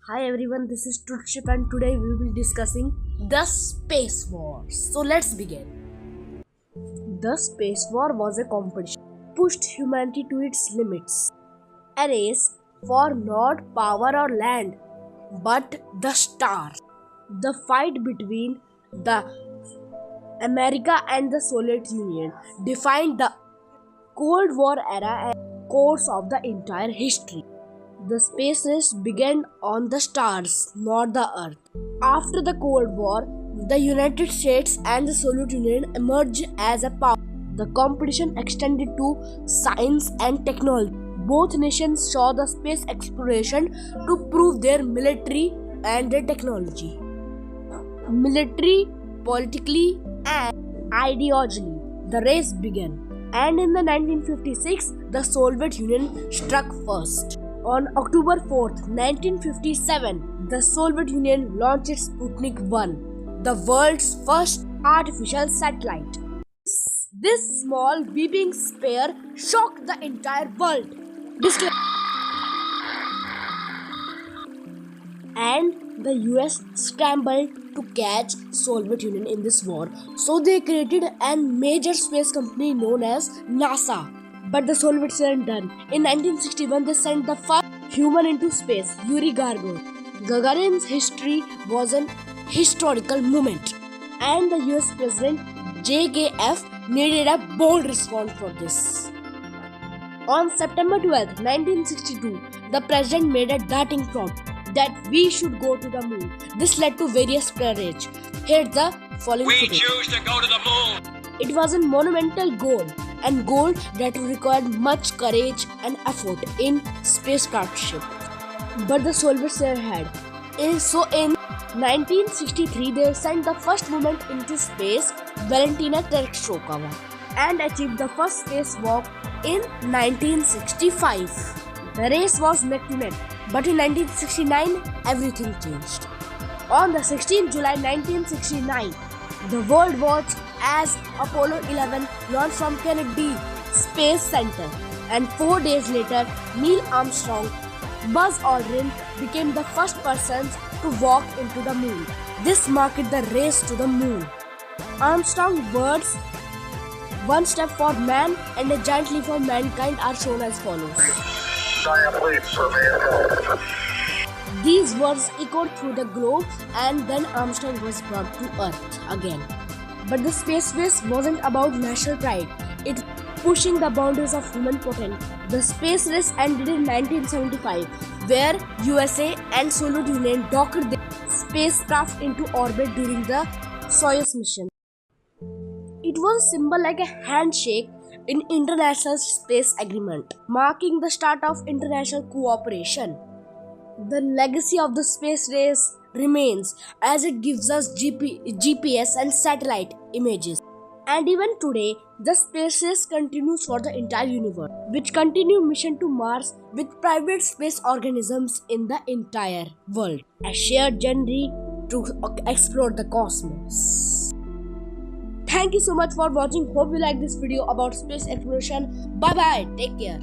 Hi everyone, this is Trutship and today we will be discussing the Space War. So let's begin. The Space War was a competition pushed humanity to its limits. A race for not power or land, but the stars. The fight between the America and the Soviet Union defined the Cold War era and course of the entire history. The space race began on the stars, not the Earth. After the Cold War, the United States and the Soviet Union emerged as a power. The competition extended to science and technology. Both nations saw the space exploration to prove their military and their technology. Military, politically, and ideologically, the race began. And in the 1956, the Soviet Union struck first. On October 4th, 1957, the Soviet Union launched Sputnik 1, the world's first artificial satellite. This small beeping sphere shocked the entire world. And the US scrambled to catch Soviet Union in this war. So they created a major space company known as NASA. But the Soviets weren't done. In 1961, they sent the first human into space, Yuri Gagarin. Gagarin's history was an historical moment, and the US President JKF needed a bold response for this. On September 12, 1962, the President made a darting prompt that we should go to the moon. This led to various courage. Here's the following We footage. choose to go to the moon. It was a monumental goal and goal that required much courage and effort in spacecraftship. But the Soviets were ahead. So in 1963, they sent the first woman into space, Valentina Tereshkova, and achieved the first spacewalk in 1965. The race was neck to neck, but in 1969, everything changed. On the 16th July 1969, the world watched as Apollo 11 launched from Kennedy Space Center, and 4 days later, Neil Armstrong, Buzz Aldrin became the first persons to walk into the moon. This marked the race to the moon. Armstrong's words, "One step for man and a giant leap for mankind," are shown as follows. Giant leaps for mankind. These words echoed through the globe, and then Armstrong was brought to Earth again. But the space race wasn't about national pride. It was pushing the boundaries of human potential. The space race ended in 1975, where USA and Soviet Union docked their spacecraft into orbit during the Soyuz mission. It was a symbol like a handshake in international space agreement, marking the start of international cooperation. The legacy of the space race remains as it gives us GPS and satellite images. And even today, the space race continues for the entire universe, which continue mission to Mars with private space organisms in the entire world. A shared journey to explore the cosmos. Thank you so much for watching. Hope you like this video about space exploration. Bye bye. Take care.